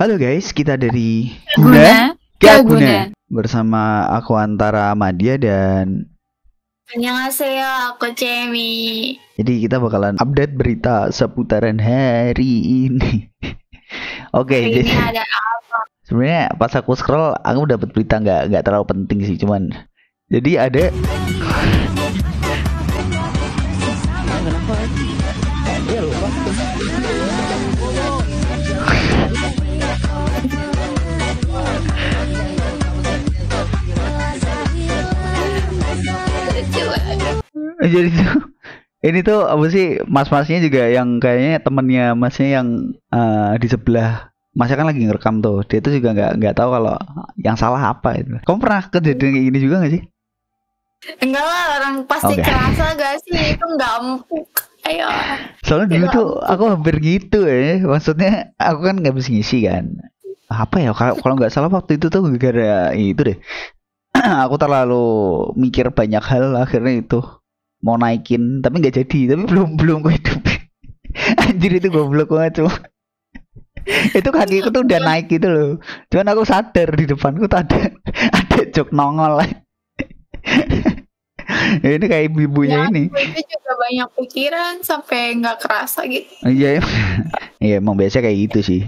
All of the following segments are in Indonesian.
Halo guys, kita dari Guna Gak Guna. Guna bersama aku Antara Madia dan Annyeonghaseyo, aku Cemi. jadi kita bakalan update berita seputaran hari ini. Oke, Hari jadi ini ada apa? sebenarnya pas aku scroll aku dapat berita nggak terlalu penting sih, cuman jadi ada Lucu banget. jadi tuh ini tuh apa sih, mas-masnya juga yang kayaknya temennya masnya yang di sebelah masnya kan lagi ngerekam tuh, dia tuh juga nggak tahu kalau yang salah apa itu. Kamu pernah kejadian kayak gini juga nggak sih? Enggak lah, orang pasti Oke. kerasa gak sih? Itu nggak empuk. Ayo. Soalnya dulu Itu tuh aku hampir gitu maksudnya aku kan nggak bisa ngisi kan, apa ya, kalau nggak salah waktu itu tuh gara-gara itu deh. Aku terlalu mikir banyak hal, akhirnya itu mau naikin tapi nggak jadi, tapi belum belum kehidup. Anjir itu goblok banget cuma. Itu kakiku tuh udah naik gitu loh, cuman aku sadar di depanku tuh ada jok nongol. Ini kayak ibu-ibunya ya, ini. itu juga banyak pikiran sampai nggak kerasa gitu. Iya, iya emang biasa kayak gitu sih.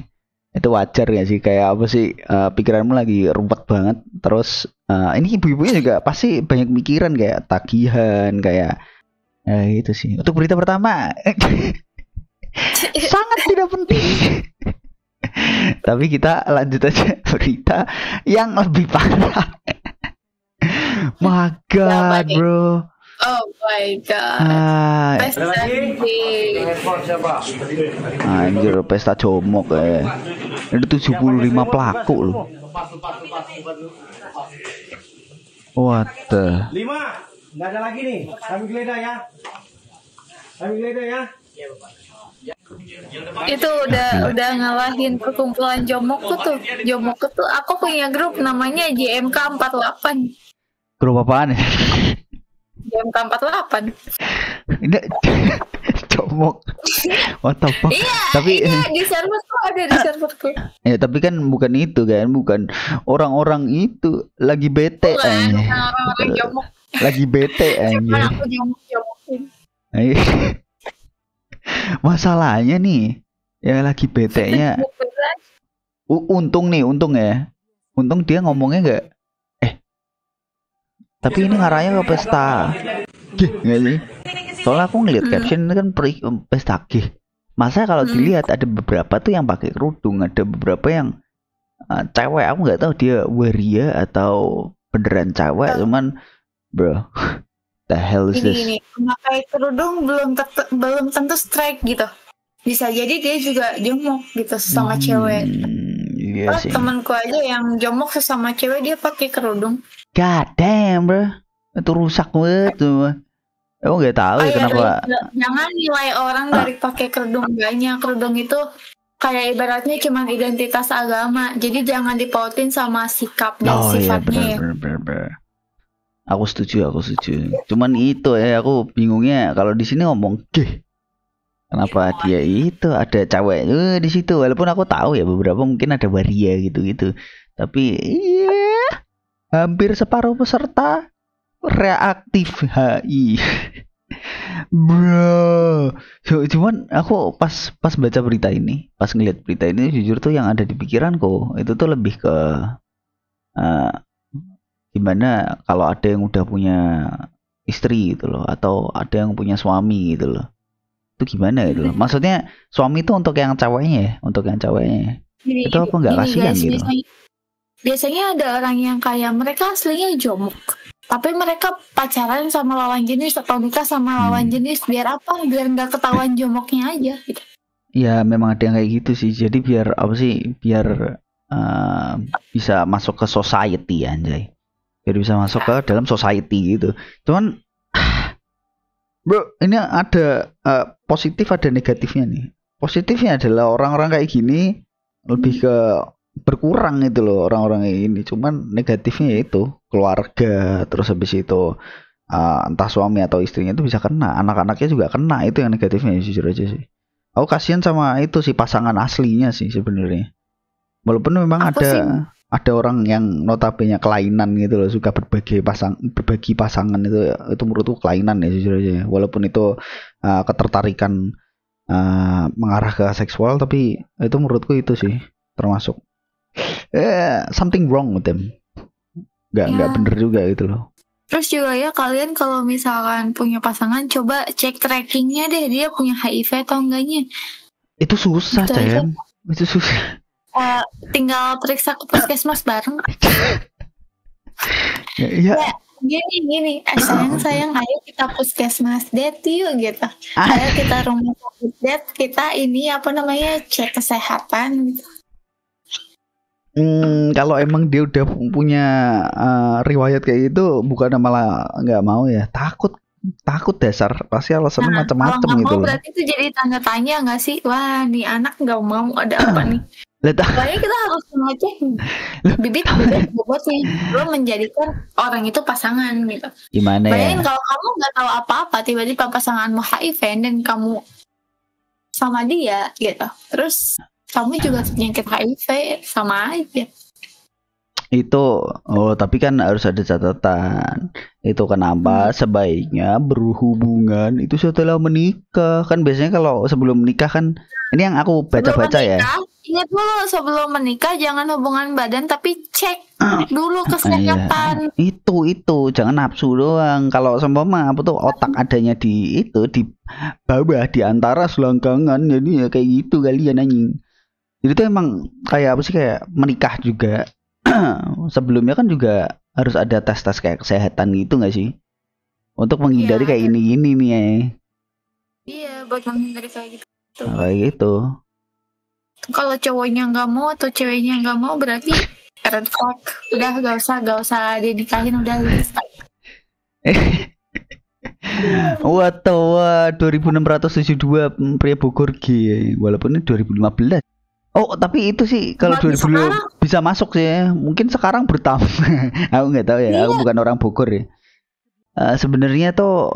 Itu wajar ya sih, kayak apa sih, pikiranmu lagi ruwet banget. Terus ini ibu-ibunya juga pasti banyak pikiran kayak tagihan, kayak itu sih. Untuk berita pertama sangat tidak penting. Tapi kita lanjut aja berita yang lebih parah. My God, nih? bro. Oh my god. Ah, Pesta gede. anjir, pesta jomok ya. Ada 75 pelaku loh. What the? 5, nggak ada lagi nih. Kami geledah ya. Kami geledah ya. Itu udah ngalahin perkumpulan Jomokku tuh. Jomokku tuh aku punya grup namanya JMK 48. Grup apaan ya? JMK 48. Ini jomok. What the fuck? Iya, Tapi iya di serverku ada di serverku. ya tapi kan bukan itu kan, bukan orang-orang itu lagi bete Bukan orang-orang Jomok. lagi bete Cuman anjir. aku Jomok-Jomokin. Masalahnya nih, yang lagi bete-nya untung ya. Untung dia ngomongnya nggak, tapi ini ngarahnya ke pesta gih nggak sih? Soalnya aku ngeliat caption ini kan pesta gih. Masa kalau dilihat ada beberapa tuh yang pakai kerudung, ada beberapa yang cewek. Aku nggak tahu dia waria atau beneran cewek, cuman bro, the hell is this? Ini memakai kerudung belum tentu strike gitu. Bisa jadi dia juga jomok gitu sama cewek. Iya sih. Temanku aja yang jomok sesama cewek dia pakai kerudung. God damn, bro. Itu rusak banget tuh. Emang nggak tahu ya kenapa. Jangan nilai orang dari pakai kerudung banyak. Kerudung itu kayak ibaratnya cuma identitas agama. Jadi jangan dipautin sama sikap dan sifatnya. Iya benar. Aku setuju. Cuman itu aku bingungnya kalau di sini ngomong gih. Kenapa dia itu ada cewek di situ? Walaupun aku tahu ya beberapa mungkin ada waria gitu. Tapi iya, hampir separuh peserta reaktif HI. Bro. Cuman aku pas baca berita ini, pas ngeliat berita ini, jujur tuh yang ada di pikiranku itu tuh lebih ke gimana kalau ada yang udah punya istri gitu loh, atau ada yang punya suami gitu loh. Itu gimana gitu loh. Maksudnya suami itu untuk yang ceweknya. Itu apa nggak kasihan gitu? Biasanya ada orang yang kayak mereka aslinya jomok, tapi mereka pacaran sama lawan jenis atau nikah sama lawan jenis. Biar apa? Biar nggak ketahuan jomoknya aja gitu. Ya memang ada yang kayak gitu sih. Jadi biar apa sih? Biar bisa masuk ke society anjay. Biar bisa masuk ke dalam society gitu. Cuman bro, ini ada positif ada negatifnya nih. Positifnya adalah orang-orang kayak gini lebih ke berkurang gitu loh, orang-orang kayak gini. Cuman negatifnya itu keluarga, terus habis itu entah suami atau istrinya itu bisa kena, anak-anaknya juga kena. Itu yang negatifnya jujur aja sih. Aku kasihan sama itu sih pasangan aslinya sih sebenarnya. Walaupun memang Aku sih ada orang yang notabene kelainan gitu loh, suka berbagi pasangan itu menurutku kelainan ya jujur aja ya. Walaupun itu ketertarikan mengarah ke seksual, tapi itu menurutku itu sih termasuk something wrong with them. Nggak ya. bener juga gitu loh. Terus juga ya kalian kalau misalkan punya pasangan coba cek trackingnya deh, dia punya HIV atau enggaknya. Itu susah, Gitu aja. Cem. Itu susah. Tinggal periksa ke puskesmas bareng. Ya. Gini, sayang, ayo kita puskesmas date yuk gitu. Ayo kita rumah sakit date, kita ini apa namanya cek kesehatan gitu. Kalau emang dia udah punya riwayat kayak gitu, bukannya malah nggak mau ya, takut dasar, pasti alasannya macam-macam kalau nggak gitu mau loh. berarti itu jadi tanda tanya nggak sih? Wah, nih anak nggak mau, ada apa nih? Pokoknya kita harus ngecek bibit bobotnya belum menjadikan orang itu pasangan gitu. Gimana Bayangin ya? kalau kamu nggak tahu apa-apa, tiba-tiba pasanganmu HIV dan kamu sama dia gitu, terus kamu juga penyakit HIV, sama aja. Itu, tapi kan harus ada catatan. Itu kenapa sebaiknya berhubungan itu setelah menikah. Kan biasanya kalau sebelum menikah kan, ini yang aku baca-baca ya. Ingat dulu sebelum menikah jangan hubungan badan, tapi cek dulu kesehatan. Itu jangan nafsu doang. Kalau seumpama apa tuh otak adanya di bawah di antara selangkangan, jadi ya kayak gitu kalian anjing. Jadi tuh emang kayak apa sih, kayak menikah juga. Sebelumnya kan juga harus ada tes-tes kayak kesehatan gitu nggak sih? Untuk menghindari kayak ini nih ya. Iya, buat menghindari kayak gitu. Kayak gitu. Kalau cowoknya nggak mau atau ceweknya nggak mau berarti red flag. Udah gak usah dinikahin, udah selesai. Wah, 2672 pria Bogor G, walaupun ini 2015. Oh, tapi itu sih kalau 2000 bisa masuk sih ya. Mungkin sekarang bertambah. Aku nggak tahu ya. Aku bukan orang Bogor ya. Sebenarnya tuh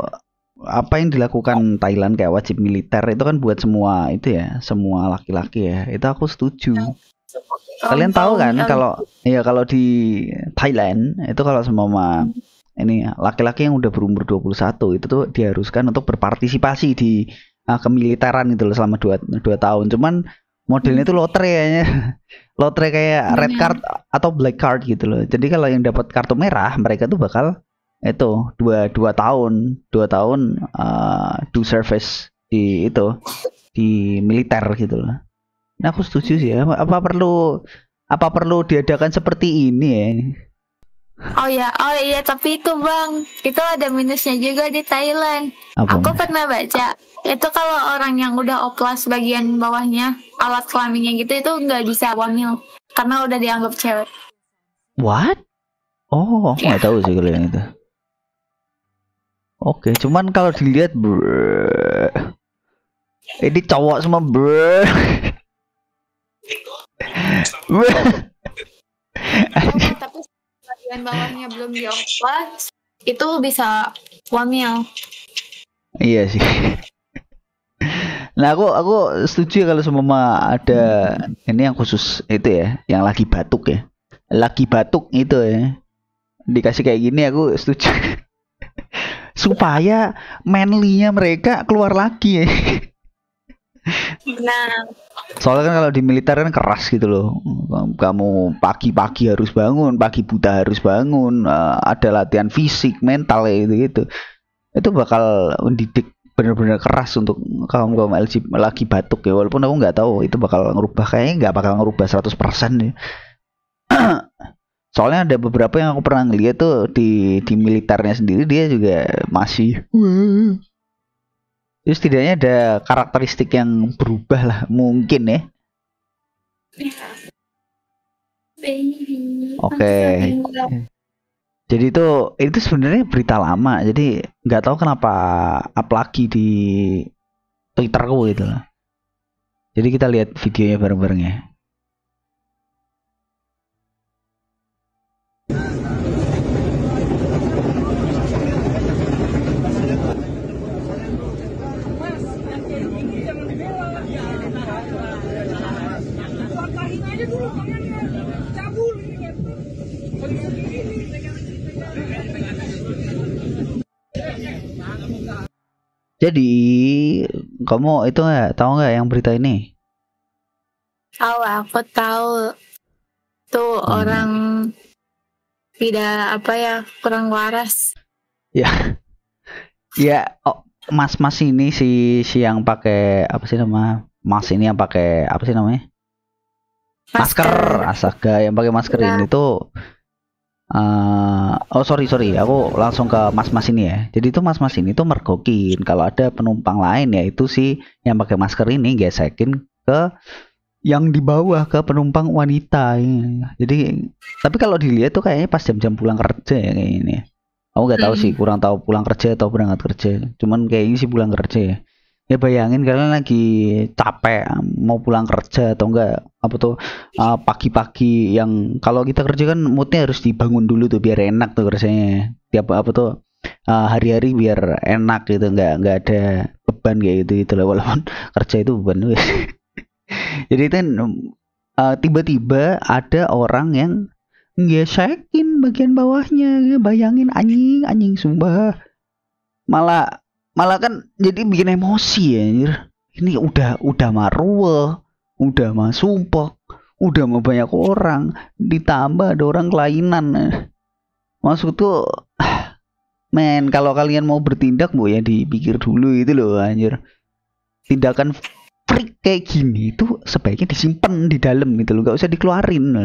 apa yang dilakukan Thailand kayak wajib militer itu kan buat semua itu ya, semua laki-laki ya. Itu aku setuju. Kalian tahu kan kalau di Thailand itu kalau semua ini laki-laki yang udah berumur 21 itu tuh diharuskan untuk berpartisipasi di kemiliteran itu loh selama 2 tahun. Cuman modelnya itu lotre kayaknya. Lotre kayak red card atau black card gitu loh. Jadi kalau yang dapat kartu merah, mereka tuh bakal itu 2 tahun do service di militer gitu loh. Nah, aku setuju sih ya. Apa perlu diadakan seperti ini ya? Oh iya, tapi itu Bang, itu ada minusnya juga di Thailand. Aku pernah baca, itu kalau orang yang udah oplas bagian bawahnya, alat kelaminnya gitu, itu nggak bisa hamil karena udah dianggap cewek. What? Oh, aku nggak tahu sih kalau yang itu. Oke, cuman kalau dilihat ini cowok semua Tapi bagian bawahnya belum dioplas, itu bisa hamil. Iya sih. Nah, aku setuju kalau semua ada ini yang khusus itu ya, yang lagi batuk ya. Lagi batuk itu ya. Dikasih kayak gini aku setuju. Supaya manly-nya mereka keluar lagi ya. Benar. Soalnya kan kalau di militer kan keras gitu loh. Kamu pagi-pagi harus bangun, pagi buta harus bangun, ada latihan fisik, mental kayak gitu. Itu bakal mendidik benar-benar keras untuk kaum LGBT lagi batuk ya. Walaupun aku nggak tahu itu bakal ngerubah, kayaknya nggak bakal ngerubah 100% ya. Soalnya ada beberapa yang aku pernah ngeliat tuh di militernya sendiri, dia juga masih jadi setidaknya ada karakteristik yang berubah lah mungkin ya. Oke. Jadi itu sebenarnya berita lama, jadi nggak tahu kenapa up lagi di Twitterku gitu lah. Jadi kita lihat videonya bareng-bareng ya. Jadi kamu itu tahu nggak yang berita ini? Tahu, aku tahu. Tuh orang tidak apa ya, kurang waras. Ya, ya, mas-mas ini si yang pakai apa sih nama? Mas ini yang pakai apa sih namanya? Masker. Astaga, yang pakai masker ini tuh. Oh sorry, aku langsung ke mas-mas ini ya. Jadi tuh mas-mas ini tuh mergokin kalau ada penumpang lain ya itu si yang pakai masker ini gesekin ke yang di bawah ke penumpang wanita ya. Jadi tapi kalau dilihat tuh kayaknya pas jam-jam pulang kerja ya kayak ini. Aku nggak tahu sih, kurang tahu pulang kerja atau berangkat kerja. Cuman kayaknya sih pulang kerja ya. Ya bayangin kalian lagi capek mau pulang kerja atau enggak apa tuh pagi-pagi yang kalau kita kerja kan moodnya harus dibangun dulu tuh biar enak tuh kerjanya tiap apa tuh hari-hari biar enak gitu nggak ada beban kayak gitu lah walaupun kerja itu beban. Jadi kan tiba-tiba ada orang yang ngesekin bagian bawahnya, bayangin anjing sumpah malah kan jadi bikin emosi ya anjir. Ini udah maruah, udah mah sumpah, udah mah banyak orang, ditambah ada orang kelainan. Maksud tuh men kalau kalian mau bertindak bu ya dipikir dulu itu loh anjir. Tindakan freak kayak gini itu sebaiknya disimpan di dalam gitu loh, gak usah dikeluarin.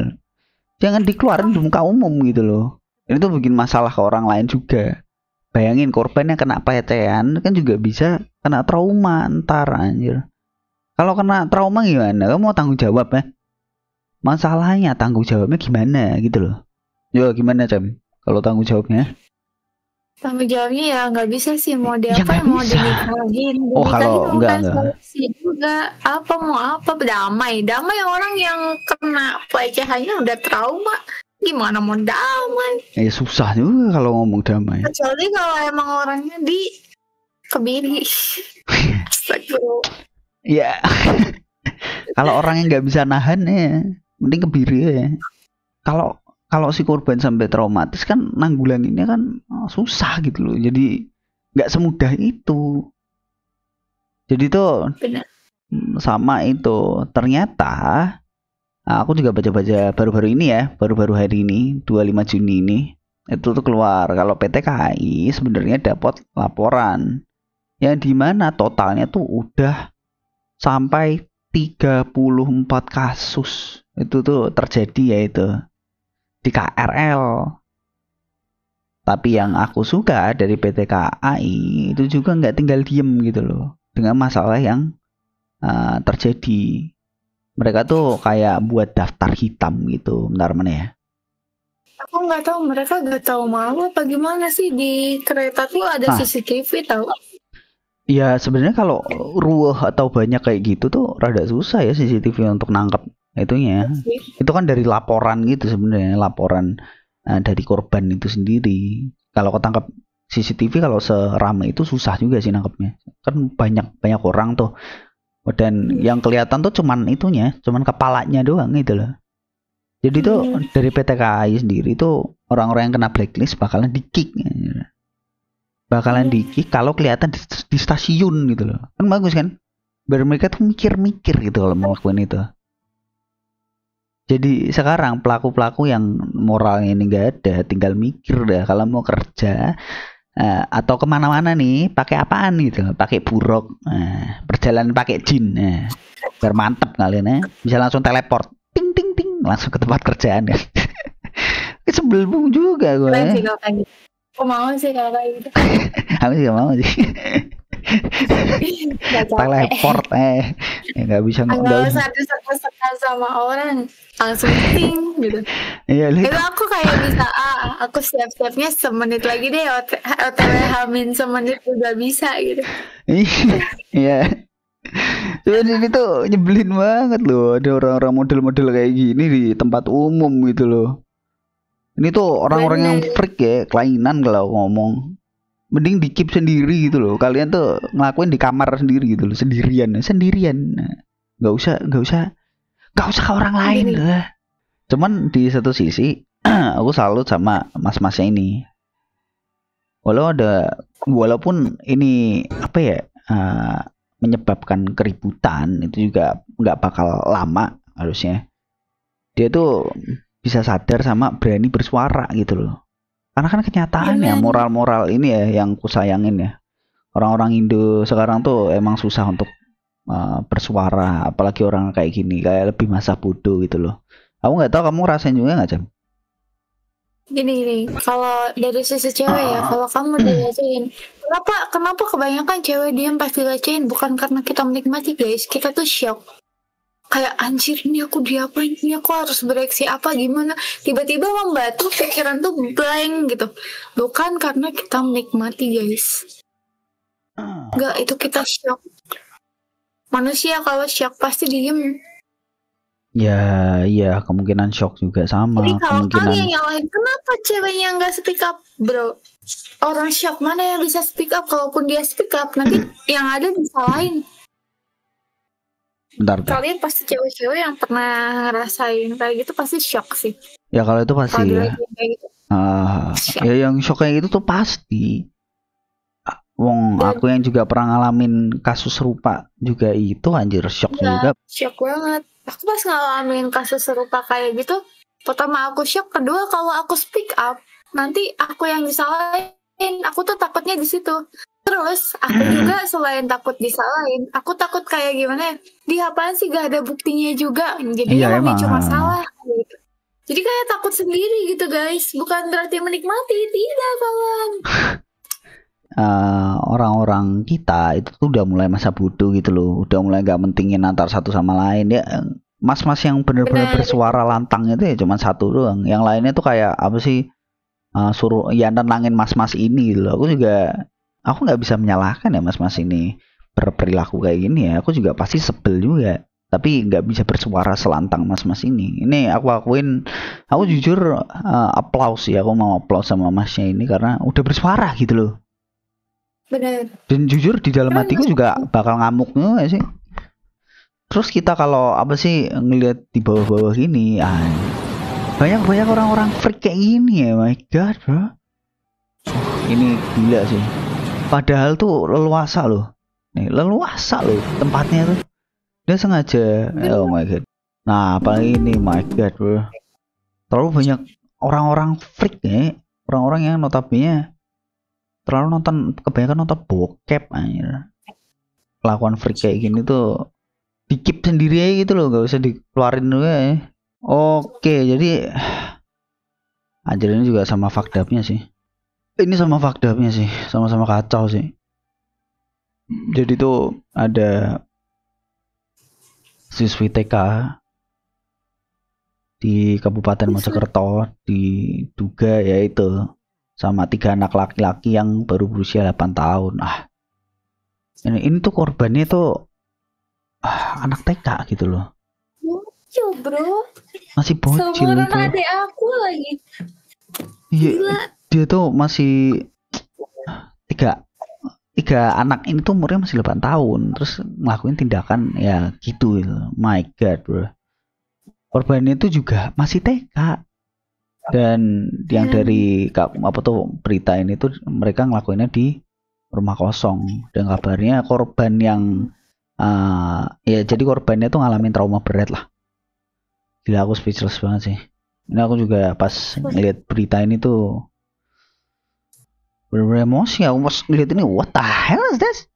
Jangan dikeluarin di muka umum gitu loh. Ini tuh bikin masalah ke orang lain juga. Bayangin korban yang kena pelecehan kan juga bisa kena trauma ntar anjir. Kalau kena trauma gimana? Kamu mau tanggung jawab ya? Masalahnya tanggung jawabnya gimana gitu loh. Yo gimana Cem? Kalau tanggung jawabnya? Tanggung jawabnya ya nggak bisa sih mau diapa mau dinikahin. Oh kalau enggak. Juga apa damai orang yang kena pelecehannya udah trauma. Gimana mau damai? Susah juga kalau ngomong damai. Kecuali kalau emang orangnya di kebiri. Ya. Kalau orang yang nggak bisa nahan ya, mending kebiri ya. Kalau si korban sampai traumatis kan nanggulanginnya kan susah gitu loh. Jadi nggak semudah itu. Jadi tuh benar. Sama itu ternyata. Aku juga baca-baca baru-baru ini ya, baru-baru hari ini 25 Juni ini itu tuh keluar kalau PT KAI sebenarnya dapat laporan yang dimana totalnya tuh udah sampai 34 kasus itu tuh terjadi yaitu di KRL. Tapi yang aku suka dari PT KAI itu juga nggak tinggal diem gitu loh dengan masalah yang terjadi. Mereka tuh kayak buat daftar hitam gitu, bentar mana ya? Aku nggak tahu, mereka nggak tahu malu apa gimana sih di kereta tuh ada CCTV tahu? Ya sebenarnya kalau ruweh atau banyak kayak gitu tuh rada susah ya CCTV untuk nangkep itunya. Itu kan dari laporan gitu sebenarnya, laporan dari korban itu sendiri. Kalau ketangkep CCTV kalau seramai itu susah juga sih nangkepnya. Kan banyak orang tuh. Dan yang kelihatan tuh cuman kepalanya doang gitu loh. Jadi tuh dari PT KAI sendiri tuh orang-orang yang kena blacklist bakalan di-kick. Bakalan di-kick kalau kelihatan di stasiun gitu loh. Kan bagus kan? Biar mereka tuh mikir-mikir gitu kalau mau lakuin itu. Jadi sekarang pelaku-pelaku yang moralnya ini gak ada, tinggal mikir dah kalau mau kerja atau kemana-mana nih pakai apaan gitu, pakai buruk, perjalanan pakai jin, biar mantep kalian ya, bisa langsung teleport, ting ting ting, langsung ke tempat kerjaan ya. Sebel juga gue. Aku mau sih kalau kayak gitu. Aku juga mau sih. Teleport nggak bisa nggak usah diseka sama orang langsung ting gitu. Iya, itu aku kayak bisa aku siap-siapnya semenit lagi deh OTW hamin semenit udah bisa gitu. Iya. Cuman ini tuh nyebelin banget loh, ada orang-orang model-model kayak gini di tempat umum gitu loh. Ini tuh orang-orang yang freak ya, kelainan kalau ngomong. Mending di keep sendiri gitu loh. Kalian tuh ngelakuin di kamar sendiri gitu loh, sendirian. Nggak usah Gak usah ke orang lain lah. Cuman di satu sisi aku salut sama mas-masnya ini. Walaupun ini apa ya, menyebabkan keributan, itu juga nggak bakal lama harusnya. Dia tuh bisa sadar sama berani bersuara gitu loh. Karena kan kenyataannya moral-moral ini ya yang ku sayangin ya. Orang-orang Indo sekarang tuh emang susah untuk bersuara, apalagi orang kayak gini, kayak lebih masa bodoh gitu loh. Aku nggak tahu kamu rasain juga nggak, Jam? Gini, kalau dari sisi cewek ya, kalau kamu dilecehin, kenapa kebanyakan cewek diam pas dilecehin? Bukan karena kita menikmati guys, kita tuh shock. Kayak anjir, ini aku diapain, ini aku harus bereaksi apa, gimana? Tiba-tiba membatu, pikiran tuh blank gitu. Bukan karena kita menikmati guys. Enggak, itu kita shock. Manusia kalau shock pasti diem. Ya, iya, kemungkinan shock juga sama. Jadi kalau kemungkinan kalian yang lain, kenapa ceweknya nggak speak up, bro? Orang shock mana yang bisa speak up? Kalaupun dia speak up, nanti yang ada disalahin. bentar. Kalian pasti cewek-cewek yang pernah ngerasain kayak gitu pasti shock sih. Ya kalau itu pasti Kalau ya. kayak gitu. Ya yang shock kayak gitu tuh pasti. Wong aku yang juga pernah ngalamin kasus serupa juga itu, anjir, shock juga. Shock banget. Aku pas ngalamin kasus serupa kayak gitu, pertama aku shock, kedua kalau aku speak up, nanti aku yang disalahin. Aku tuh takutnya di situ. Terus aku juga selain takut disalahin, aku takut kayak gimana ya? Dia apaan sih, gak ada buktinya juga. Jadi memicu masalah gitu. Jadi kayak takut sendiri gitu guys. Bukan berarti menikmati, tidak kawan. Orang-orang kita itu tuh udah mulai masa bodoh gitu loh, udah mulai gak mentingin antar satu sama lain ya. Mas-mas yang bener-bener bersuara lantang itu ya cuma satu doang, yang lainnya tuh kayak apa sih, suruh ya nenangin mas-mas ini gitu loh. Aku nggak bisa menyalahkan ya mas-mas ini berperilaku kayak gini ya, aku juga pasti sebel juga, tapi nggak bisa bersuara selantang mas-mas ini. Ini aku akuin, aku jujur applause ya, aku mau applause sama masnya ini karena udah bersuara gitu loh. Bener. Dan jujur di dalam hatiku juga bakal ngamuk nggak sih. Terus kita kalau apa sih ngelihat di bawah-bawah gini, banyak orang-orang freak kayak gini ya, my god bro. Ini gila sih. Padahal tuh leluasa loh. Nih, leluasa loh tempatnya tuh. Dia sengaja. Oh my god. Nah, apalagi ini, my god bro. Terlalu banyak orang-orang freak ya. Orang-orang yang notabene terlalu kebanyakan nonton bokep anjir. Kelakuan freak kayak gini tuh dikip sendiri aja gitu loh, gak usah dikeluarin dulu ya. Oke, jadi anjir ini juga sama fucked up-nya sih. Ini sama fucked up-nya sih, sama-sama kacau sih. Jadi tuh ada siswi TK di Kabupaten Mojokerto diduga yaitu sama 3 anak laki-laki yang baru berusia 8 tahun. Ini tuh korbannya tuh anak TK gitu loh. Bocil bro. Masih bocil Seumuran itu. adik aku lagi. Iya, dia tuh masih tiga anak ini tuh umurnya masih 8 tahun, terus ngelakuin tindakan ya gitu. My god bro. Korbannya itu juga masih TK. Dan yang dari apa tuh berita ini tuh mereka ngelakuinnya di rumah kosong, dan kabarnya korban yang ya jadi korbannya tuh ngalamin trauma berat lah. Gila, aku speechless banget sih. Ini aku juga pas ngeliat berita ini tuh bener-bener emosi. Aku pas ngeliat ini, what the hell is this?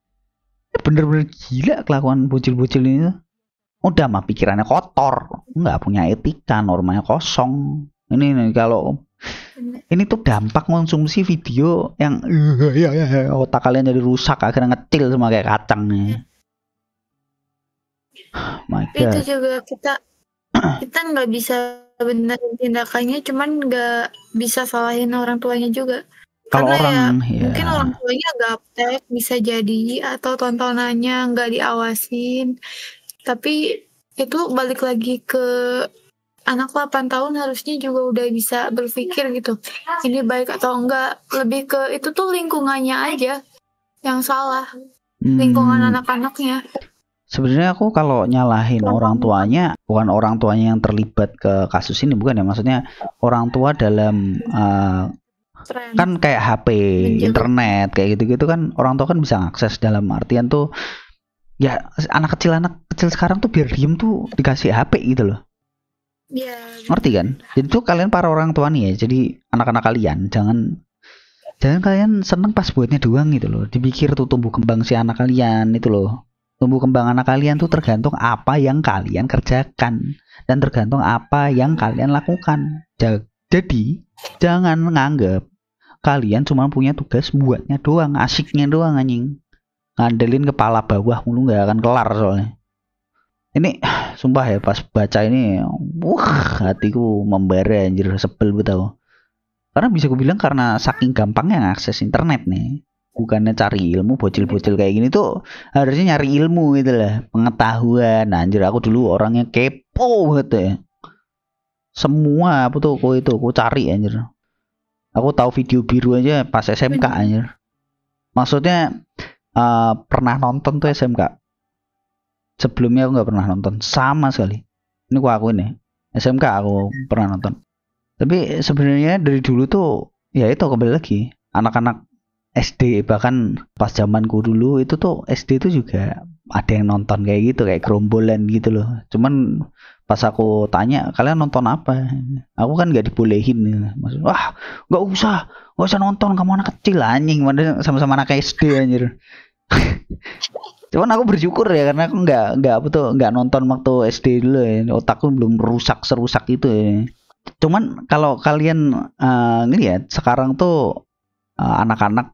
Bener-bener gila kelakuan bocil-bocil ini tuh. Udah mah pikirannya kotor, nggak punya etika, normanya kosong. Ini kalau ini tuh dampak konsumsi video yang otak kalian jadi rusak, akhirnya ngecil sama kayak kacang nih. My God. Itu juga kita nggak bisa benerin tindakannya, cuman nggak bisa salahin orang tuanya juga. Kalau orang mungkin orang tuanya gaptek bisa jadi, atau tontonannya nggak diawasin. Tapi itu balik lagi ke anak 8 tahun, harusnya juga udah bisa berpikir gitu, ini baik atau enggak. Lebih ke itu tuh lingkungannya aja yang salah, lingkungan anak-anaknya. Sebenarnya aku kalau nyalahin orang tuanya, bukan orang tuanya yang terlibat ke kasus ini, bukan ya. Maksudnya orang tua dalam kan kayak HP, internet, kayak gitu-gitu kan orang tua kan bisa akses, dalam artian tuh ya anak kecil sekarang tuh biar diem tuh dikasih HP gitu loh. Iya. Ngerti kan? Jadi tuh kalian para orang tua nih ya, jadi anak-anak kalian jangan kalian seneng pas buatnya doang gitu loh. Dipikir tuh tumbuh kembang si anak kalian itu loh. Tumbuh kembang anak kalian tuh tergantung apa yang kalian kerjakan dan tergantung apa yang kalian lakukan. Jadi jangan menganggap kalian cuma punya tugas buatnya doang, asiknya doang anjing. Ngandelin kepala bawah mulu nggak akan kelar soalnya. Ini sumpah ya pas baca ini, hatiku membara anjir, sebel betul. Karena bisa gue bilang karena saking gampangnya ngakses internet nih. Bukannya cari ilmu, bocil-bocil kayak gini tuh harusnya nyari ilmu gitu lah, pengetahuan. Nah, anjir aku dulu orangnya kepo banget ya. Semua apa tuh aku cari anjir. Aku tahu video biru aja pas SMK anjir. Maksudnya pernah nonton tuh SMK. Sebelumnya aku nggak pernah nonton sama sekali. Ini aku ini SMK aku pernah nonton. Tapi sebenarnya dari dulu tuh ya itu kembali lagi anak-anak SD, bahkan pas zamanku dulu itu tuh SD itu juga ada yang nonton kayak gitu, kayak gerombolan gitu loh. Cuman pas aku tanya kalian nonton apa, aku kan nggak dibolehin. Maksud, wah nggak usah nonton, kamu anak kecil anjing, mana sama-sama anak SD anjir. Cuman aku bersyukur ya karena aku nggak nonton waktu SD dulu ya. Otakku belum serusak itu ya. Cuman kalau kalian ngelihat sekarang tuh anak-anak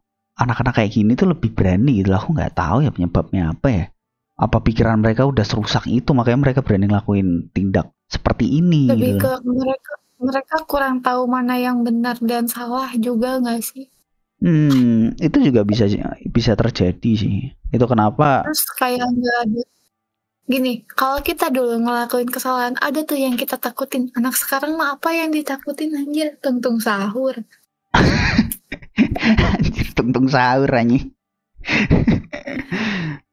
kayak gini tuh lebih berani gitu. Aku nggak tahu ya penyebabnya apa ya. Apa pikiran mereka udah serusak itu makanya mereka berani ngelakuin tindak seperti ini. Lebih gitu. ke mereka kurang tahu mana yang benar dan salah juga nggak sih? Itu juga bisa terjadi sih. Itu kenapa? Terus kayak nggak ada. Gini, kalau kita dulu ngelakuin kesalahan, ada tuh yang kita takutin. Anak sekarang mah apa yang ditakutin anjir? Tungtung sahur. Anjir, tungtung sahur anjing.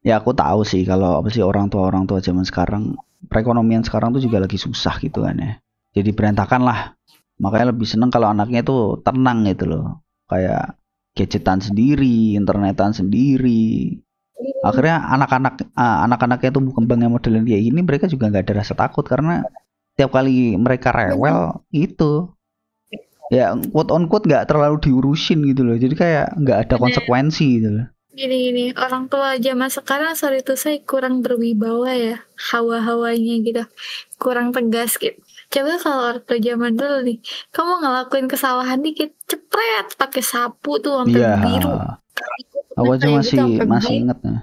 Ya aku tahu sih kalau apa sih orang tua zaman sekarang, perekonomian sekarang tuh juga lagi susah gitu kan ya. Jadi berantakan lah. Makanya lebih seneng kalau anaknya tuh tenang gitu loh. Kayak gadgetan sendiri, internetan sendiri. Akhirnya anak-anaknya tumbuh kembangnya modelnya kayak gini, mereka juga nggak ada rasa takut karena tiap kali mereka rewel itu ya quote on quote nggak terlalu diurusin gitu loh, jadi kayak nggak ada konsekuensi gitu loh. Gini, orang tua zaman sekarang sorry tuh saya kurang berwibawa ya, hawa-hawanya gitu, kurang tegas gitu. Coba kalau orang tua zaman dulu nih, kamu ngelakuin kesalahan dikit, cepret pakai sapu tuh sampai biru. Aku aja masih inget nih.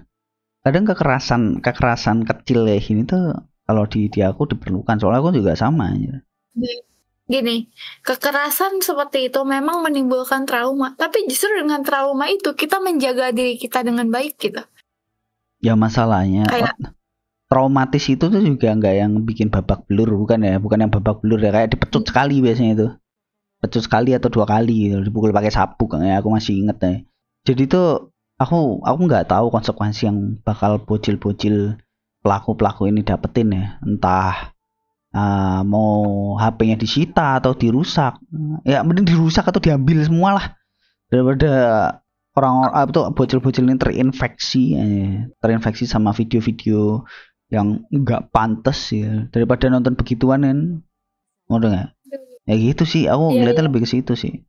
Kadang kekerasan kecil kayak gini tuh kalau di aku diperlukan, soalnya aku juga sama aja. Gini, kekerasan seperti itu memang menimbulkan trauma, tapi justru dengan trauma itu kita menjaga diri kita dengan baik gitu. Ya masalahnya traumatis itu tuh juga nggak yang bikin babak belur, bukan yang babak belur ya, kayak dipecut sekali biasanya itu, pecut sekali atau 2 kali gitu, dipukul pakai sabuk kayak aku masih inget ya. Jadi tuh aku nggak tahu konsekuensi yang bakal bocil-bocil pelaku ini dapetin ya, entah mau HP-nya disita atau dirusak. Ya mending dirusak atau diambil semua lah daripada bocil-bocil ini terinfeksi sama video-video yang nggak pantas ya, daripada nonton begituan kan. Ngono nggak? Ya gitu sih, aku ngeliatnya lebih ke situ sih.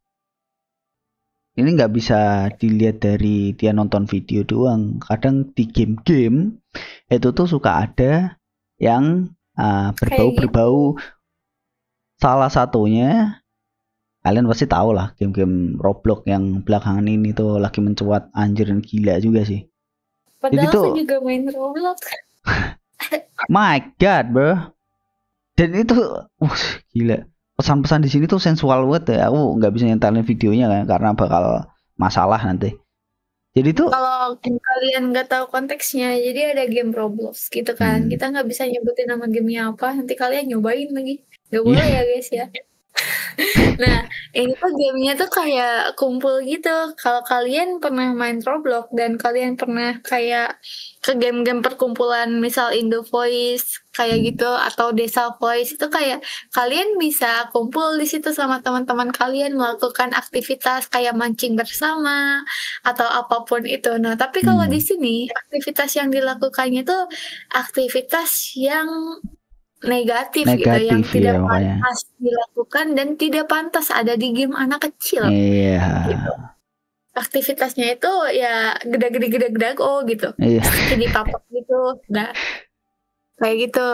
Ini nggak bisa dilihat dari dia nonton video doang. Kadang di game-game itu tuh suka ada yang berbau. Salah satunya kalian pasti tahu lah, game-game Roblox yang belakangan ini tuh lagi mencuat anjir dan gila juga sih. Padahal aku juga main Roblox. My God, bro. Dan itu gila. Pesan-pesan di sini tuh sensual banget ya. Aku nggak bisa nyentelin videonya kan karena bakal masalah nanti. Jadi tuh kalau kalian nggak tahu konteksnya, jadi ada game Roblox gitu kan. Kita nggak bisa nyebutin nama gamenya apa, nanti kalian nyobain lagi. Nggak boleh ya guys ya. Nah, ini tuh gamenya tuh kayak kumpul gitu. Kalau kalian pernah main Roblox dan kalian pernah kayak ke game-game perkumpulan misal Indo Voice kayak gitu atau Desa Voice itu kayak kalian bisa kumpul di situ sama teman-teman kalian melakukan aktivitas kayak mancing bersama atau apapun itu. Nah, tapi kalau di sini aktivitas yang dilakukannya tuh aktivitas yang negatif gitu yang Negatif tidak ya makanya. pantas dilakukan dan tidak pantas ada di game anak kecil Iya. gitu. Aktivitasnya itu ya gede-gede oh gitu. Iya. Jadi papak gitu. Nah, kayak gitu.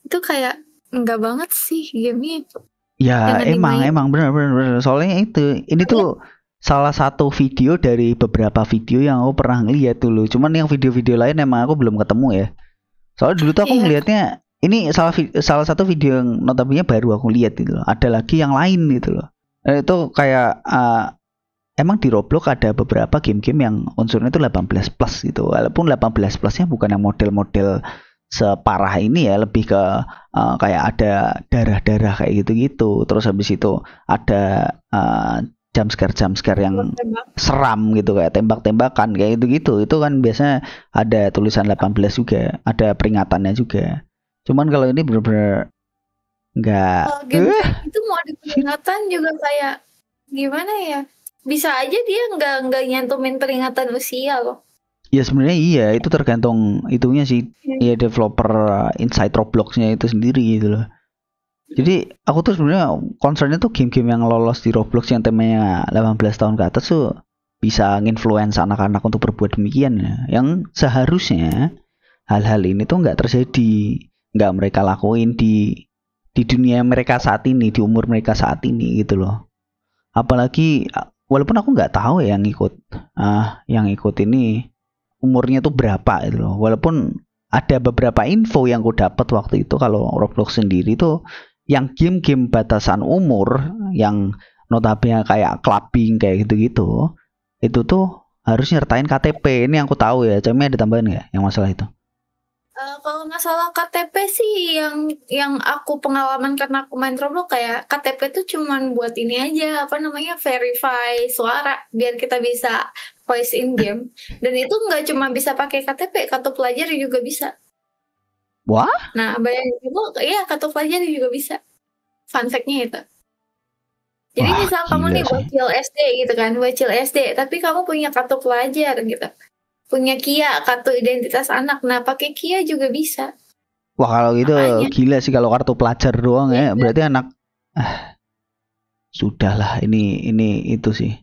Itu kayak enggak banget sih gamenya. Ya Jangan emang benar. Soalnya ini tuh salah satu video dari beberapa video yang aku pernah lihat dulu. Cuman yang video-video lain emang aku belum ketemu ya. Soalnya dulu tuh aku ngelihatnya ini salah satu video yang notabene baru aku lihat gitu loh. Ada lagi yang lain gitu loh. Itu kayak emang di Roblox ada beberapa game-game yang unsurnya itu 18 plus gitu. Walaupun 18 plusnya bukan yang model-model separah ini ya, lebih ke kayak ada darah-darah kayak gitu-gitu. Terus habis itu ada jumpscare yang seram gitu kayak tembak-tembakan kayak gitu-gitu. Itu kan biasanya ada tulisan 18 juga, ada peringatannya juga. Cuman kalau ini bener-bener nggak itu mau ada peringatan juga kayak gimana ya? Bisa aja dia nggak nyantumin peringatan usia loh. Ya sebenarnya iya, itu tergantung itunya sih, ya developer inside Roblox-nya itu sendiri gitu loh. Jadi aku tuh sebenarnya concernnya tuh game-game yang lolos di Roblox yang temanya 18 tahun ke atas tuh bisa nginfluence anak-anak untuk berbuat demikian ya. Yang seharusnya hal-hal ini tuh nggak terjadi, nggak mereka lakuin di dunia mereka saat ini, di umur mereka saat ini gitu loh. Apalagi walaupun aku nggak tahu ya yang ikut ini umurnya tuh berapa gitu loh. Walaupun ada beberapa info yang aku dapat waktu itu kalau Roblox sendiri tuh yang game-game batasan umur yang notabene kayak clubbing kayak gitu-gitu itu tuh harus nyertain KTP. Ini yang aku tahu ya. Cuma ada tambahan nggak yang masalah itu? Kalau masalah KTP sih yang aku pengalaman karena aku main Roblox kayak KTP tuh cuman buat ini aja apa namanya verify suara biar kita bisa voice in game dan itu nggak cuma bisa pakai KTP, kartu pelajar juga bisa. Wah? Nah bayangin itu iya kartu pelajar juga bisa. Fun fact-nya itu. Jadi misal kamu nih bocil SD gitu kan, bocil SD tapi kamu punya kartu pelajar gitu. Punya Kia, kartu identitas anak. Nah, pakai Kia juga bisa. Wah, kalau gitu gila sih kalau kartu pelajar doang ya. Berarti anak sudahlah ini itu sih.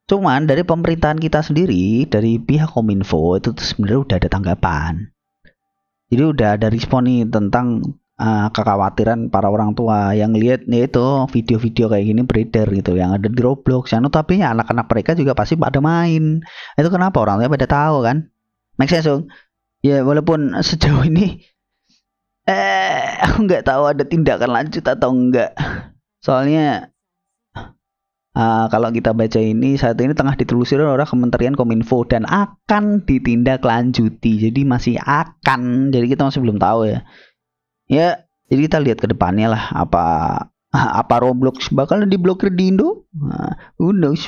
Cuman dari pemerintahan kita sendiri, dari pihak Kominfo itu sebenarnya udah ada tanggapan. Jadi udah ada respon nih tentang kekhawatiran para orang tua yang lihat nih itu video-video kayak gini beredar gitu yang ada di Roblox. Yang notabene anak-anak mereka juga pasti pada main. Itu kenapa orang tua pada tahu kan? Make sense dong? Ya walaupun sejauh ini aku nggak tahu ada tindakan lanjut atau enggak. Soalnya kalau kita baca ini saat ini tengah ditelusuri oleh Kementerian Kominfo dan akan ditindaklanjuti. Jadi masih akan. Jadi kita masih belum tahu ya. Ya, jadi kita lihat ke depannya lah apa Roblox bakal diblokir di Indo? Who knows?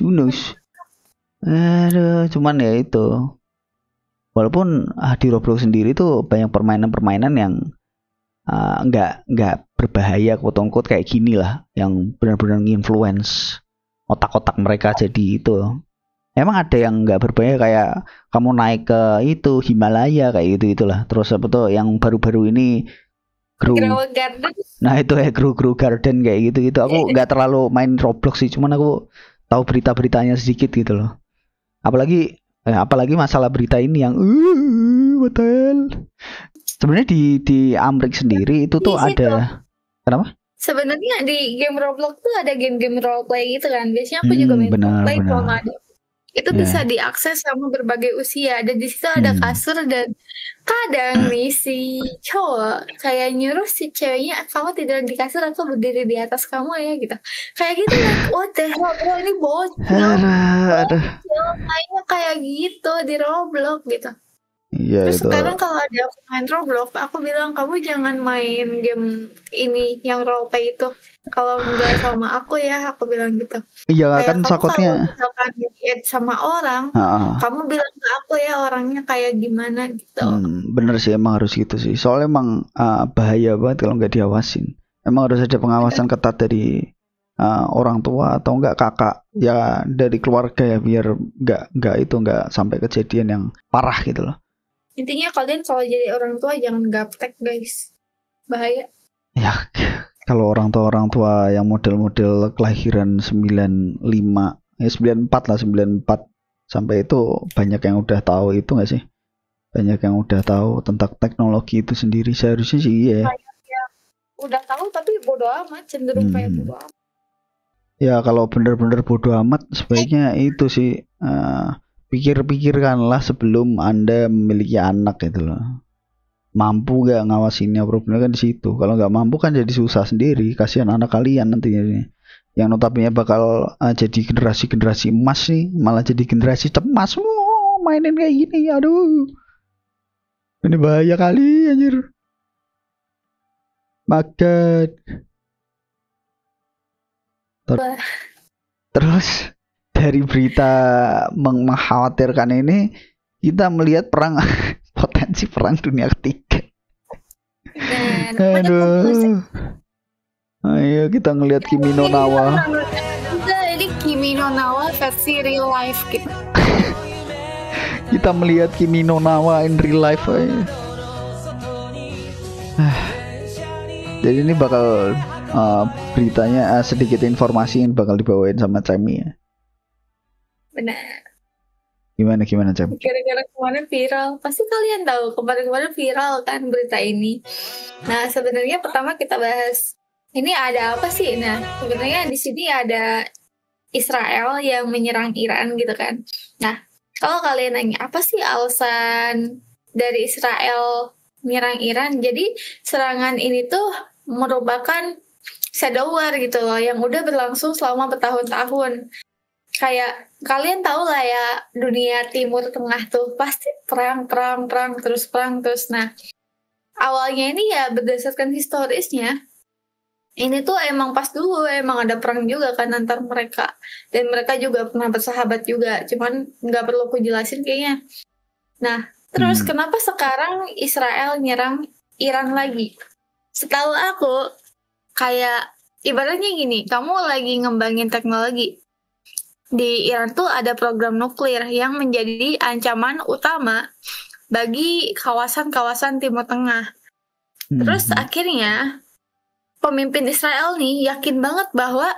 Aduh, cuman ya itu. Walaupun di Roblox sendiri tuh banyak permainan-permainan yang nggak berbahaya quote-unquote kayak gini lah, yang benar-benar nginfluence otak-otak mereka jadi itu. Emang ada yang nggak berbahaya kayak kamu naik ke itu Himalaya kayak gitu itulah. Terus apa tuh yang baru-baru ini Grow Garden. Nah itu ya Grow Garden kayak gitu. Aku nggak terlalu main Roblox sih, cuman aku tahu berita-beritanya sedikit gitu loh. Apalagi masalah berita ini yang what the hell. Sebenarnya di Amrik sendiri itu tuh ada. Kenapa? Sebenarnya di game Roblox tuh ada game-game roleplay gitu kan. Biasanya aku juga main roleplay kalau ada. Itu bisa diakses sama berbagai usia. Dan di situ ada kasur dan kadang nih si cowok kayak nyuruh si ceweknya kamu tidur di kasur atau berdiri di atas kamu ya gitu. Kayak gitu like what the hell bro ini bocil. Kayaknya kayak gitu di Roblox gitu. Iya Terus itu. sekarang kalau ada aku main Roblox, aku bilang kamu jangan main game ini yang role play itu. Kalau nggak sama aku ya, aku bilang gitu. Iya Kayak kan kamu kalau takutnya. misalkan di-add sama orang, Ah, kamu bilang ke aku ya orangnya kayak gimana gitu. bener sih emang harus gitu sih. Soalnya emang bahaya banget kalau nggak diawasin. Emang harus ada pengawasan ketat dari orang tua atau enggak kakak ya dari keluarga ya biar nggak sampai kejadian yang parah gitu loh. Intinya kalian kalau jadi orang tua jangan gaptek guys, bahaya. Ya kalau orang tua yang model-model kelahiran 95 ya 94 lah 94 sampai itu banyak yang udah tahu itu nggak sih? Banyak yang udah tahu tentang teknologi itu sendiri seharusnya sih ya. Ya, udah tahu tapi bodo amat, cenderung kayak bodo amat. Ya kalau bener-bener bodo amat sebaiknya itu sih pikir-pikirkanlah sebelum Anda memiliki anak gitu loh. Mampu gak ngawasinnya, problemnya kan di situ. Kalau nggak mampu kan jadi susah sendiri. Kasihan anak kalian nantinya nih. Yang notabene bakal jadi generasi emas nih, malah jadi generasi cemas. Mainin kayak gini, aduh. Ini bahaya kali anjir. Makan. Terus dari berita mengkhawatirkan ini kita melihat potensi perang dunia ketiga. Aduh. Ayo kita ngelihat Kimi no Nawa. Ini Kimi no Nawa versi real life gitu. Kita melihat Kimi no Nawa in real life aja. Jadi ini bakal beritanya sedikit informasi yang bakal dibawain sama Cemi ya. Benar. Gimana Cem? Gara-gara kemarin viral, pasti kalian tahu kemarin viral kan berita ini. Nah sebenarnya pertama kita bahas ini ada apa sih? Nah sebenarnya di sini ada Israel yang menyerang Iran gitu kan. Nah kalau kalian nanya apa sih alasan dari Israel menyerang Iran? Jadi serangan ini tuh merupakan shadow war gitu loh yang udah berlangsung selama bertahun-tahun. Kayak kalian tahu lah ya dunia Timur Tengah tuh pasti perang terus. Nah awalnya ini ya berdasarkan historisnya ini tuh emang pas dulu emang ada perang juga kan antar mereka dan mereka juga pernah bersahabat juga, cuman nggak perlu aku jelasin kayaknya. Nah terus kenapa sekarang Israel nyerang Iran lagi? Setahu aku kayak ibaratnya gini, kamu lagi ngembangin teknologi. Di Iran tuh ada program nuklir yang menjadi ancaman utama bagi kawasan-kawasan Timur Tengah. Terus akhirnya pemimpin Israel nih yakin banget bahwa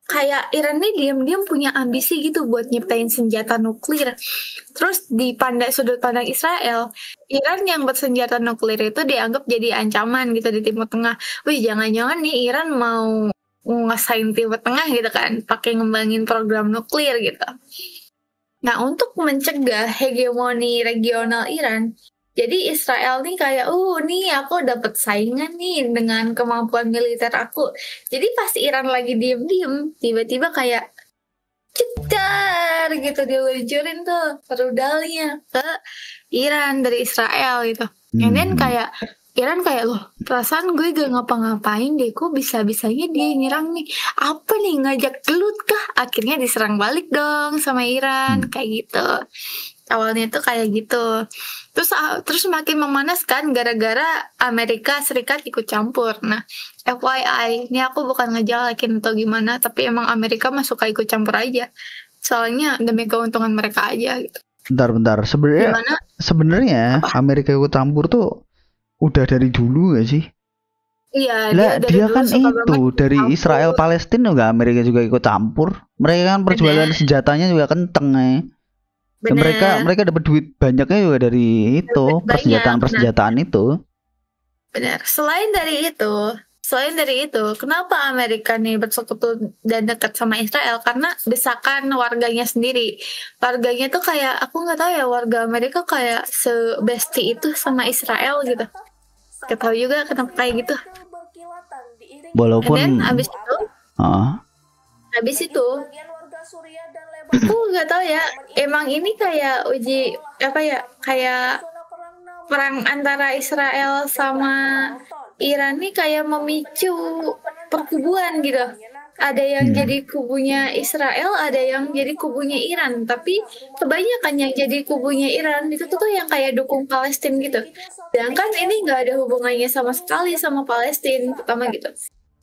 kayak Iran nih diam-diam punya ambisi gitu buat nyiptain senjata nuklir. Terus di sudut pandang Israel, Iran yang bersenjata nuklir itu dianggap jadi ancaman gitu di Timur Tengah. Wih, jangan-jangan nih Iran mau ngesain Timur Tengah gitu kan, pakai ngembangin program nuklir gitu. Nah, untuk mencegah hegemoni regional Iran, jadi Israel nih kayak, nih aku dapat saingan nih dengan kemampuan militer aku. Jadi pas Iran lagi diem-diem, tiba-tiba kayak cetar gitu diluncurin tuh rudalnya ke Iran dari Israel gitu. And then kayak Iran kayak loh, perasaan gue gak ngapa-ngapain deh, kok bisa-bisanya dia nyerang nih. Apa nih, ngajak gelut kah? Akhirnya diserang balik dong sama Iran, kayak gitu. Awalnya tuh kayak gitu. Terus makin memanas kan gara-gara Amerika Serikat ikut campur. Nah, FYI, ini aku bukan ngejelekin atau gimana, tapi emang Amerika mah suka ikut campur aja. Soalnya demi keuntungan mereka aja gitu. Bentar. Sebenarnya Amerika ikut campur tuh udah dari dulu gak sih? Iya, dia kan itu dari Israel Palestina juga Amerika juga ikut campur. Mereka kan perjualan senjatanya juga kenceng ya. Mereka dapat duit banyaknya juga dari itu persenjataan itu. Benar. Selain dari itu, kenapa Amerika nih bersekutu dan dekat sama Israel? Karena desakan warganya sendiri. Warganya tuh kayak, aku nggak tahu ya, warga Amerika kayak sebesti itu sama Israel gitu. Gak tahu juga kenapa kayak gitu. Walaupun habis itu aku nggak tahu ya, emang ini kayak uji apa ya, kayak perang antara Israel sama Iran nih kayak memicu perkubuan gitu. Ada yang jadi kubunya Israel, ada yang jadi kubunya Iran. Tapi kebanyakan yang jadi kubunya Iran itu tuh yang kayak dukung Palestina gitu. Sedangkan ini nggak ada hubungannya sama sekali sama Palestina, pertama gitu.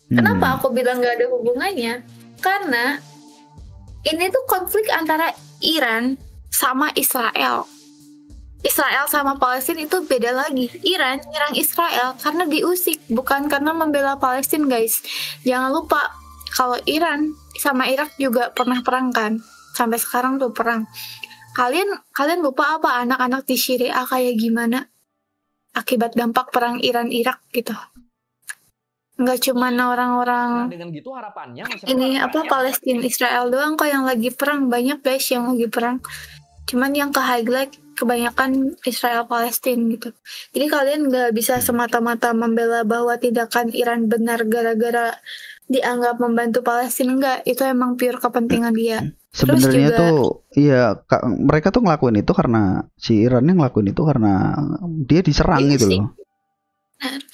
Kenapa aku bilang nggak ada hubungannya? Karena ini tuh konflik antara Iran sama Israel. Israel sama Palestina itu beda lagi. Iran nyerang Israel karena diusik, bukan karena membela Palestina, guys. Jangan lupa kalau Iran sama Irak juga pernah perang kan. Sampai sekarang tuh perang. Kalian lupa apa anak-anak di Syria kayak gimana akibat dampak perang Iran-Irak gitu. Nggak cuma orang-orang dengan gitu harapannya ini Palestina Israel doang kok yang lagi perang, banyak guys yang lagi perang. Cuman yang ke highlight kebanyakan Israel Palestina gitu. Jadi kalian nggak bisa semata-mata membela bahwa tindakan Iran benar gara-gara dianggap membantu Palestina. Enggak, itu emang pure kepentingan dia. Sebenarnya tuh iya mereka tuh ngelakuin itu karena si Iran yang ngelakuin itu karena dia diserang gitu loh.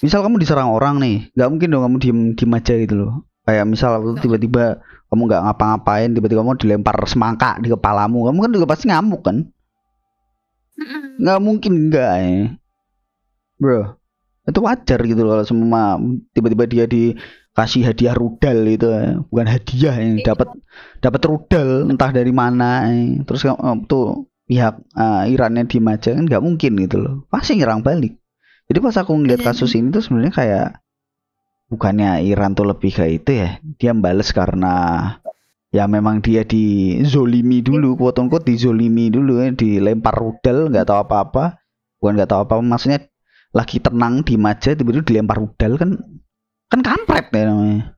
Misal kamu diserang orang nih, nggak mungkin dong kamu diem aja gitu loh. Kayak misal tiba-tiba kamu nggak ngapa-ngapain, tiba-tiba kamu dilempar semangka di kepalamu, kamu kan juga pasti ngamuk kan? Nggak mungkin enggak bro. Itu wajar gitu loh kalau semua tiba-tiba dia dikasih hadiah rudal itu, bukan hadiah yang dapat rudal entah dari mana, terus tuh pihak Irannya diem aja kan nggak mungkin gitu loh, pasti nyerang balik. Jadi pas aku ngeliat kasus ini tuh sebenarnya kayak bukannya Iran tuh lebih kayak itu ya, dia bales karena ya memang dia dizolimi dulu, quote-unquote dizolimi dulu ya, dilempar rudal, nggak tahu apa-apa, bukan nggak tahu apa, maksudnya lagi tenang di aja tiba-tiba dilempar rudal kan kampret ya namanya.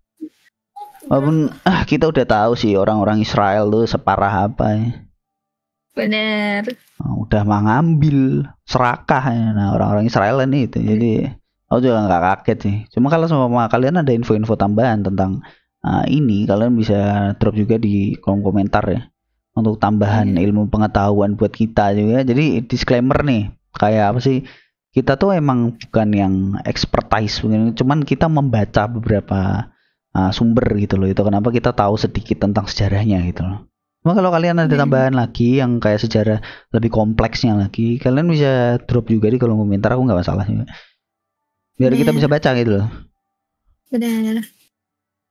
Walaupun kita udah tahu sih orang-orang Israel tuh separah apa ya. Bener. Udah mengambil serakah ya. Nah orang-orang Israel ini itu, jadi aku juga nggak kaget sih. Cuma kalau sama kalian ada info-info tambahan tentang ini, kalian bisa drop juga di kolom komentar ya, untuk tambahan ilmu pengetahuan buat kita juga. Jadi disclaimer nih, kayak apa sih, kita tuh emang bukan yang expertise, cuman kita membaca beberapa sumber gitu loh. Itu kenapa kita tahu sedikit tentang sejarahnya gitu loh. Cuma kalau kalian ada tambahan lagi yang kayak sejarah lebih kompleksnya lagi, kalian bisa drop juga di kolom komentar, aku nggak masalah juga. Biar kita bisa baca gitu loh. Benar.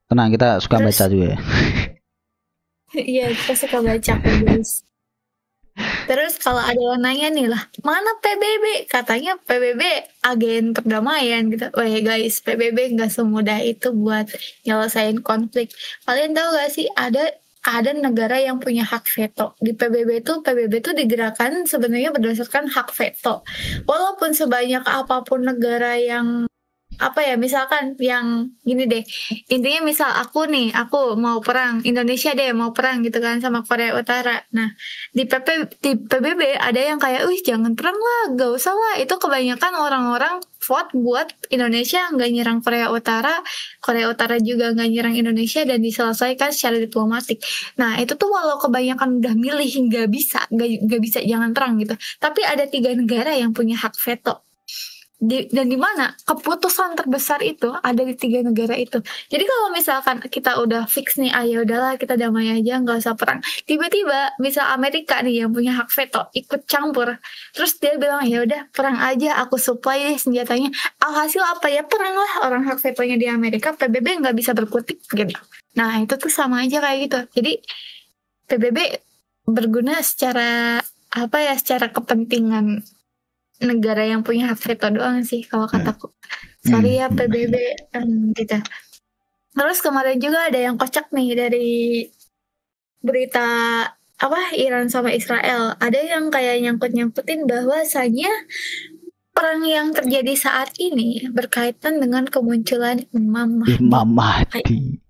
Tenang, kita suka baca juga ya. Iya, kita suka baca guys. Terus kalau ada yang nanya nih lah, mana PBB? Katanya PBB agen perdamaian gitu. Wah guys, PBB nggak semudah itu buat nyelesain konflik. Kalian tahu gak sih ada negara yang punya hak veto di PBB itu digerakkan sebenarnya berdasarkan hak veto. Walaupun sebanyak apapun negara yang misalkan yang gini deh, intinya misal aku mau perang, Indonesia deh mau perang gitu kan sama Korea Utara. Nah di PBB ada yang kayak jangan perang lah, gak usah lah. Itu kebanyakan orang-orang vote buat Indonesia nggak nyerang Korea Utara juga nggak nyerang Indonesia, dan diselesaikan secara diplomatik. Nah itu tuh walau kebanyakan udah milih nggak bisa jangan perang gitu, tapi ada 3 negara yang punya hak veto. Dan di mana keputusan terbesar itu ada di 3 negara itu. Jadi kalau misalkan kita udah fix nih, ya udahlah kita damai aja, nggak usah perang. Tiba-tiba misal Amerika nih yang punya hak veto ikut campur, terus dia bilang ya udah perang aja, aku supply deh senjatanya. Alhasil apa ya, perang lah. Orang hak vetonya di Amerika, PBB nggak bisa berkutik gitu. Nah itu tuh sama aja kayak gitu. Jadi PBB berguna secara secara kepentingan negara yang punya hak veto doang sih kalau kataku. Sorry ya PBB gitu. Terus kemarin juga ada yang kocak nih dari berita Iran sama Israel. Ada yang kayak nyangkut-nyangkutin bahwasanya perang yang terjadi saat ini berkaitan dengan kemunculan Imam Mahdi.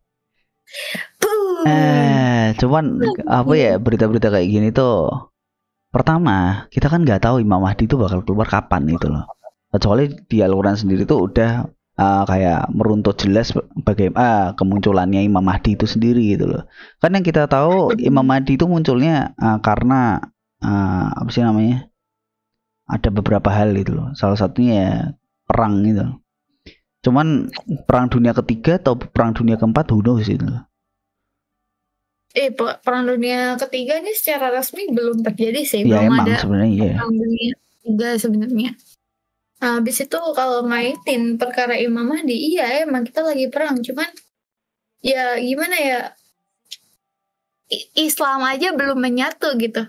Cuman berita-berita kayak gini tuh, pertama, kita kan nggak tahu Imam Mahdi itu bakal keluar kapan gitu loh. Kecuali di Al-Quran sendiri tuh udah kayak meruntut jelas bagaimana kemunculannya Imam Mahdi itu sendiri gitu loh. Kan yang kita tahu Imam Mahdi itu munculnya karena ada beberapa hal itu loh. Salah satunya ya perang gitu. Cuman perang dunia ketiga atau perang dunia keempat who knows itu. Perang dunia ketiga ini secara resmi belum terjadi sih. Ya belum emang ada sebenarnya iya. perang dunia ketiga sebenarnya. Nah, habis itu kalau ngaitin perkara Imam Mahdi, iya emang kita lagi perang. Cuman ya gimana ya, Islam aja belum menyatu gitu.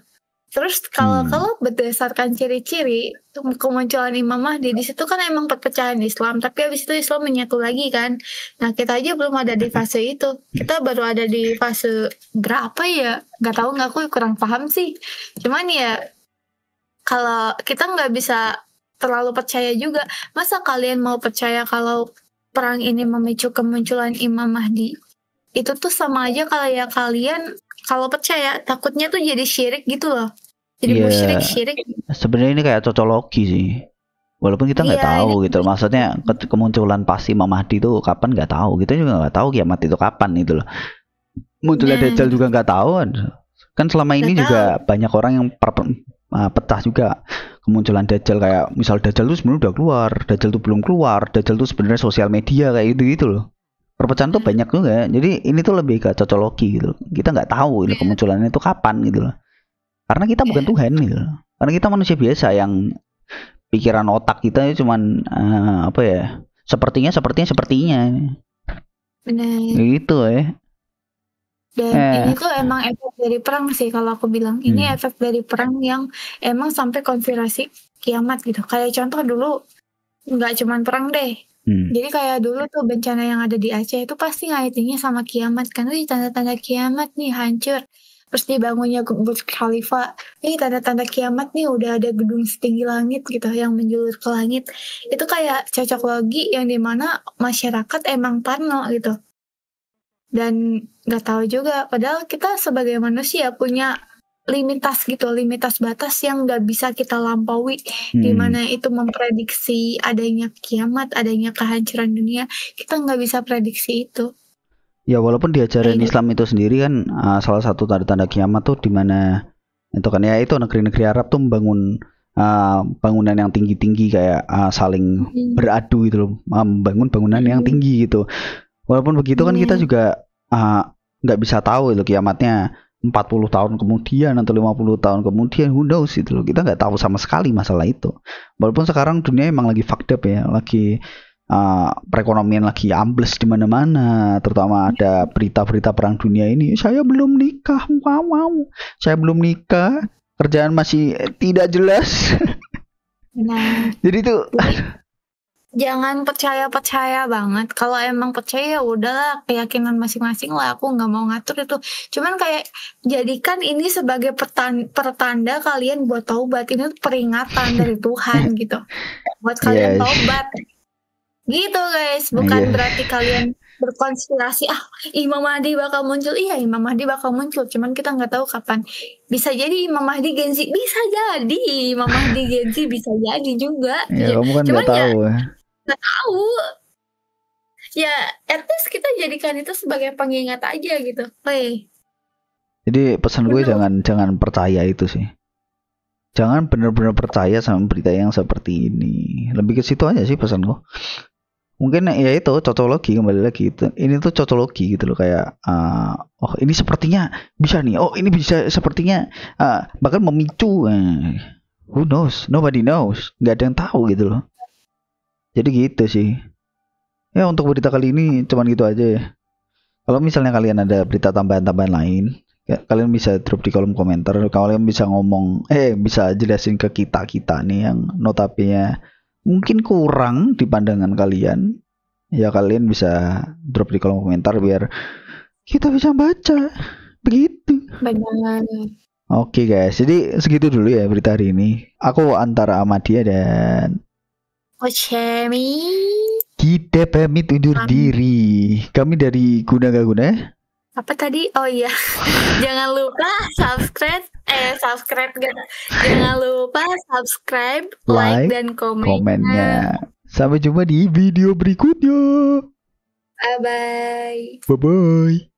Terus kalau berdasarkan ciri-ciri kemunculan Imam Mahdi, di situ kan emang perpecahan Islam, tapi habis itu Islam menyatu lagi kan. Nah kita aja belum ada di fase itu. Kita baru ada di fase berapa ya? Gak tahu, nggak, aku kurang paham sih. Cuman ya kalau kita nggak bisa terlalu percaya juga. Masa kalian mau percaya kalau perang ini memicu kemunculan Imam Mahdi? Itu tuh sama aja kayak kalian kalau percaya takutnya tuh jadi syirik gitu loh. Jadi musyrik-syirik. Sebenarnya ini kayak cocologi sih. Walaupun kita nggak tahu gitu. Maksudnya kemunculan pasti Imam Mahdi itu kapan nggak tahu. Kita juga nggak tahu kiamat itu kapan gitu loh. Munculnya Dajjal juga nggak tahu. Kan selama ini juga banyak orang yang pecah juga kemunculan Dajjal, kayak misal Dajjal itu sebenarnya udah keluar, Dajjal itu belum keluar, Dajjal itu sebenarnya sosial media kayak gitu loh. Perpecahan tuh banyak juga. Jadi ini tuh lebih ke cocologi gitu. Kita nggak tahu gitu, kemunculannya itu kapan gitu loh. Karena kita bukan Tuhan gitu. Karena kita manusia biasa yang pikiran otak kita cuman apa ya? Sepertinya. Benar. Gitu ya. Dan ini tuh emang efek dari perang sih kalau aku bilang. Ini efek dari perang yang emang sampai konspirasi kiamat gitu. Kayak contoh dulu nggak cuman perang deh. Jadi kayak dulu tuh bencana yang ada di Aceh itu pasti ngaitinnya sama kiamat. Karena tanda-tanda kiamat nih hancur. Terus dibangunnya Burj Khalifa. Ini tanda-tanda kiamat nih, udah ada gedung setinggi langit gitu yang menjulur ke langit. Itu kayak cocok logi yang dimana masyarakat emang parno gitu. Dan gak tahu juga, padahal kita sebagai manusia punya limitas batas yang gak bisa kita lampaui, dimana itu memprediksi adanya kiamat, adanya kehancuran dunia. Kita gak bisa prediksi itu. Ya walaupun di ajaran Islam itu sendiri kan salah satu tanda-tanda kiamat tuh dimana itu kan ya itu negeri-negeri Arab tuh membangun bangunan yang tinggi-tinggi kayak saling beradu gitu loh, membangun bangunan yang tinggi gitu. Walaupun begitu kan kita juga nggak bisa tahu itu kiamatnya 40 tahun kemudian atau 50 tahun kemudian, who knows itu loh. Kita nggak tahu sama sekali masalah itu. Walaupun sekarang dunia emang lagi fucked up ya, lagi perekonomian lagi ambles di mana-mana, terutama ada berita-berita perang dunia ini. Saya belum nikah, saya belum nikah, kerjaan masih tidak jelas. Nah, jadi tuh jangan percaya banget. Kalau emang percaya udahlah, keyakinan masing-masing lah. Aku nggak mau ngatur itu. Cuman kayak jadikan ini sebagai pertanda kalian buat taubat. Ini peringatan dari Tuhan gitu. Buat kalian taubat. Gitu guys. Bukan berarti kalian berkonspirasi. Imam Mahdi bakal muncul. Iya, Imam Mahdi bakal muncul. Cuman kita nggak tahu kapan. Bisa jadi Imam Mahdi Gen Z. Bisa jadi Imam Mahdi Gen Z. Bisa jadi juga. Ya, kamu kan nggak tahu ya. Nggak tahu ya, at least kita jadikan itu sebagai pengingat aja gitu. Jadi pesan gue jangan percaya itu sih, jangan benar-benar percaya sama berita yang seperti ini. Lebih ke situ aja sih pesan gue. Mungkin ya itu cocologi, kembali lagi itu. Ini tuh cocologi gitu loh, kayak oh ini sepertinya bisa nih, oh ini bisa sepertinya bahkan memicu, who knows, nobody knows, nggak ada yang tahu gitu loh. Jadi gitu sih. Ya untuk berita kali ini cuman gitu aja ya. Kalau misalnya kalian ada berita tambahan-tambahan lain, ya, kalian bisa drop di kolom komentar. Kalian bisa ngomong, bisa jelasin ke kita nih yang notabene mungkin kurang di pandangan kalian. Ya kalian bisa drop di kolom komentar biar kita bisa baca. Begitu. Benar. Oke guys, jadi segitu dulu ya berita hari ini. Aku antara Ahmadiyah dan Ochemi. Kita pamit undur diri. Kami dari Guna Gak Guna. Apa tadi? Oh iya. Jangan lupa subscribe. Jangan lupa subscribe, like dan komennya. Sampai jumpa di video berikutnya. Bye bye. Bye bye.